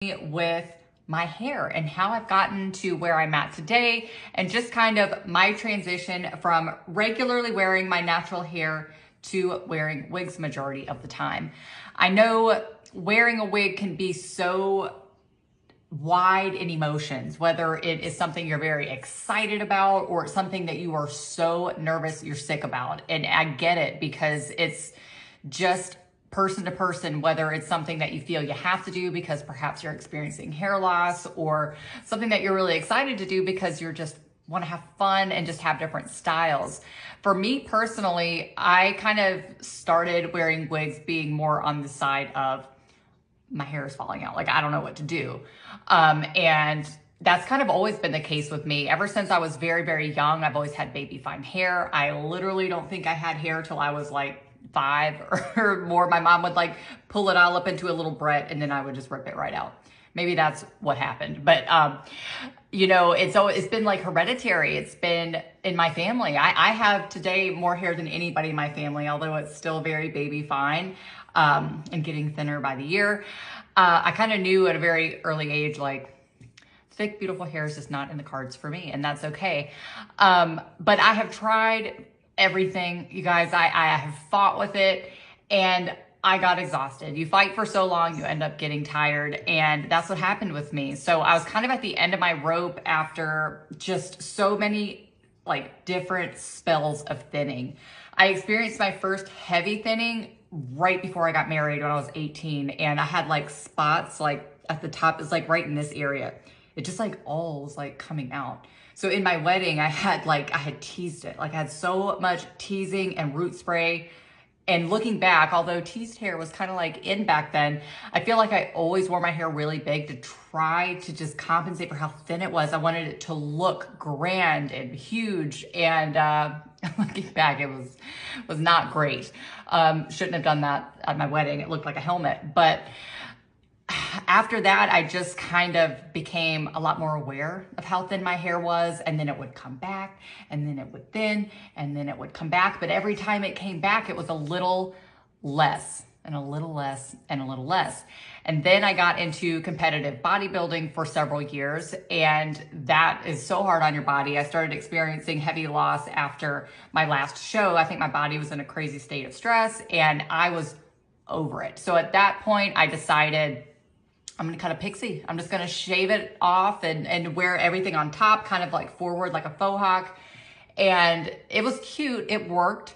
with my hair and how I've gotten to where I'm at today, and just kind of my transition from regularly wearing my natural hair to wearing wigs majority of the time. I know wearing a wig can be so wide in emotions, whether it is something you're very excited about or it's something that you are so nervous you're sick about. And I get it, because it's just person to person, whether it's something that you feel you have to do because perhaps you're experiencing hair loss, or something that you're really excited to do because you're just want to have fun and just have different styles. For me personally, I kind of started wearing wigs being more on the side of my hair is falling out. Like, I don't know what to do. And that's kind of always been the case with me. Ever since I was very, very young, I've always had baby fine hair. I literally don't think I had hair till I was like 5 or more. My mom would like pull it all up into a little Brett and then I would just rip it right out. Maybe that's what happened. But, you know, it's been like hereditary. It's been in my family. I have today more hair than anybody in my family, although it's still very baby fine, and getting thinner by the year. I kind of knew at a very early age, like, thick, beautiful hair is just not in the cards for me, and that's okay. But I have tried everything, you guys. I have fought with it, and I got exhausted. You fight for so long, you end up getting tired, and that's what happened with me. So I was kind of at the end of my rope after just so many like different spells of thinning. I experienced my first heavy thinning right before I got married when I was 18, and I had like spots like at the top, is like right in this area. It just like all was like coming out. So in my wedding, I had teased it. Like, I had so much teasing and root spray. And looking back, although teased hair was kind of like in back then, I feel like I always wore my hair really big to try to just compensate for how thin it was. I wanted it to look grand and huge. And looking back, it was not great. Shouldn't have done that at my wedding. It looked like a helmet. But after that, I just kind of became a lot more aware of how thin my hair was, and then it would come back, and then it would thin, and then it would come back. But every time it came back, it was a little less, and a little less, and a little less. And then I got into competitive bodybuilding for several years, and that is so hard on your body. I started experiencing heavy loss after my last show. I think my body was in a crazy state of stress, and I was over it. So at that point, I decided I'm going to cut a pixie. I'm just going to shave it off and wear everything on top, kind of like forward, like a faux hawk. And it was cute. It worked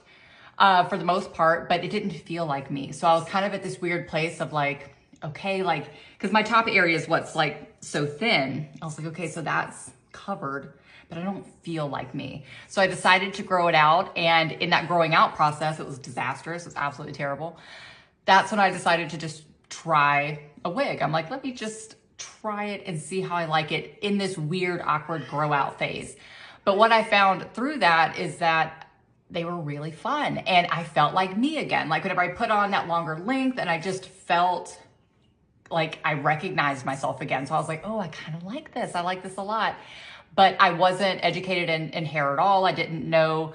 for the most part, but it didn't feel like me. So I was kind of at this weird place of like, okay, like, because my top area is what's like so thin. I was like, okay, so that's covered, but I don't feel like me. So I decided to grow it out. And in that growing out process, it was disastrous. It was absolutely terrible. That's when I decided to just try a wig. I'm like, let me just try it and see how I like it in this weird, awkward grow out phase. But what I found through that is that they were really fun, and I felt like me again. Like, whenever I put on that longer length, and I just felt like I recognized myself again. So I was like, oh, I kind of like this. I like this a lot. But I wasn't educated in hair at all. I didn't know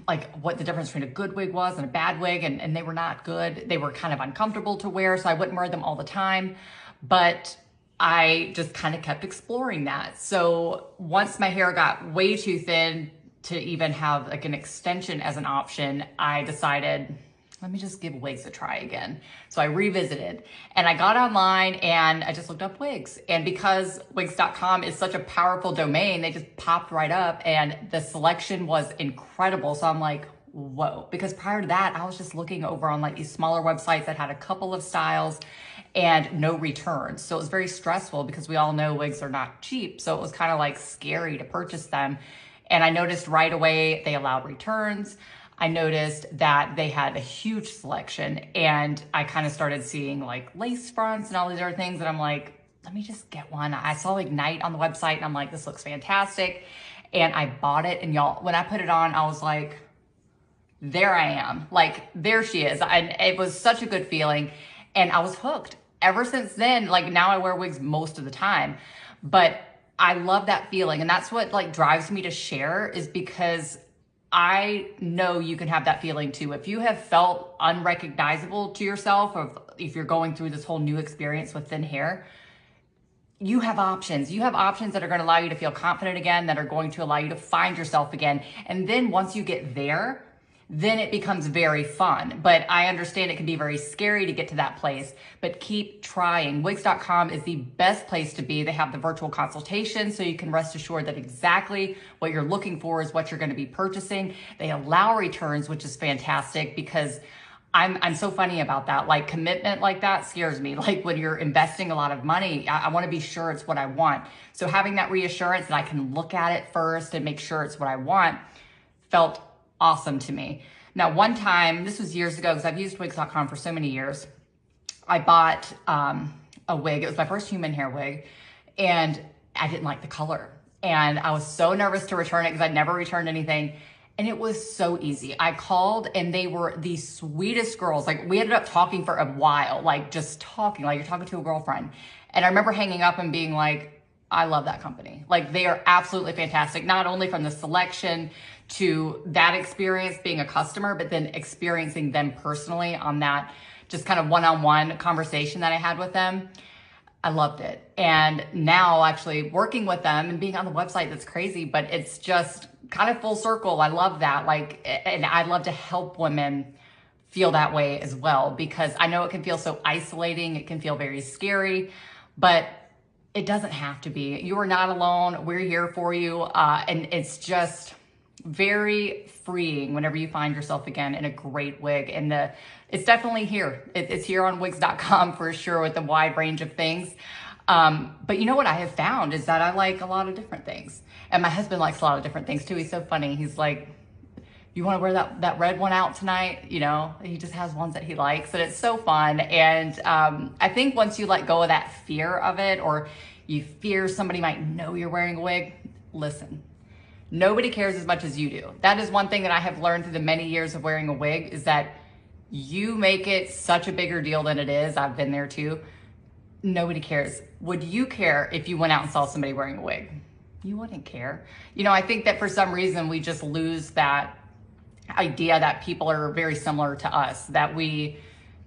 like what the difference between a good wig was and a bad wig, and they were not good. They were kind of uncomfortable to wear, so I wouldn't wear them all the time. But I just kind of kept exploring that. So once my hair got way too thin to even have like an extension as an option, I decided, let me just give wigs a try again. So I revisited, and I got online and I just looked up wigs. And because Wigs.com is such a powerful domain, they just popped right up, and the selection was incredible. So I'm like, whoa. Because prior to that, I was just looking over on like these smaller websites that had a couple of styles and no returns. So it was very stressful, because we all know wigs are not cheap. So it was kind of like scary to purchase them. And I noticed right away they allowed returns. I noticed that they had a huge selection, and I kind of started seeing like lace fronts and all these other things. And I'm like, let me just get one. I saw Ignite on the website, and I'm like, this looks fantastic. And I bought it. And y'all, when I put it on, I was like, there I am. Like, there she is. And it was such a good feeling. And I was hooked. Ever since then, like, now I wear wigs most of the time. But I love that feeling. And that's what like drives me to share, is because I know you can have that feeling too. If you have felt unrecognizable to yourself, or if you're going through this whole new experience with thin hair, you have options. You have options that are going to allow you to feel confident again, that are going to allow you to find yourself again. And then once you get there, then it becomes very fun. But I understand it can be very scary to get to that place, but keep trying. Wigs.com is the best place to be. They have the virtual consultation, so you can rest assured that exactly what you're looking for is what you're going to be purchasing. They allow returns, which is fantastic, because I'm so funny about that. Like, commitment like that scares me. Like, when you're investing a lot of money, I want to be sure it's what I want. So having that reassurance that I can look at it first and make sure it's what I want felt awesome to me. Now, one time, this was years ago, because I've used Wigs.com for so many years, I bought a wig. It was my first human hair wig, and I didn't like the color. And I was so nervous to return it because I'd never returned anything. And it was so easy. I called and they were the sweetest girls. Like, we ended up talking for a while, like just talking, like you're talking to a girlfriend. And I remember hanging up and being like, I love that company. Like, they are absolutely fantastic. Not only from the selection to that experience being a customer, but then experiencing them personally on that just kind of one-on-one conversation that I had with them. I loved it. And now actually working with them and being on the website, that's crazy, but it's just kind of full circle. I love that. Like, and I'd love to help women feel that way as well, because I know it can feel so isolating. It can feel very scary, but it doesn't have to be. You are not alone. We're here for you. And it's just very freeing whenever you find yourself again in a great wig. And it's definitely here. It's here on Wigs.com for sure, with a wide range of things. But you know what I have found is that I like a lot of different things. And my husband likes a lot of different things too. He's so funny. He's like, you want to wear that red one out tonight? You know, he just has ones that he likes, and it's so fun. And I think once you let go of that fear of it, or you fear somebody might know you're wearing a wig, listen, nobody cares as much as you do. That is one thing that I have learned through the many years of wearing a wig, is that you make it such a bigger deal than it is. I've been there too. Nobody cares. Would you care if you went out and saw somebody wearing a wig? You wouldn't care. You know, I think that for some reason we just lose that idea that people are very similar to us, that we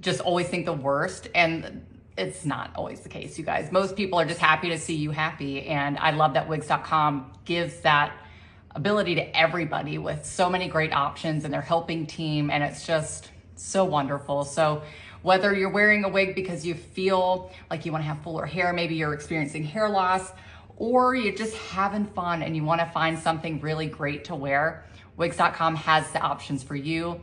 just always think the worst. And it's not always the case, you guys. Most people are just happy to see you happy. And I love that Wigs.com gives that ability to everybody with so many great options, and their helping team. And it's just so wonderful. So whether you're wearing a wig because you feel like you want to have fuller hair, maybe you're experiencing hair loss, or you're just having fun and you want to find something really great to wear, Wigs.com has the options for you.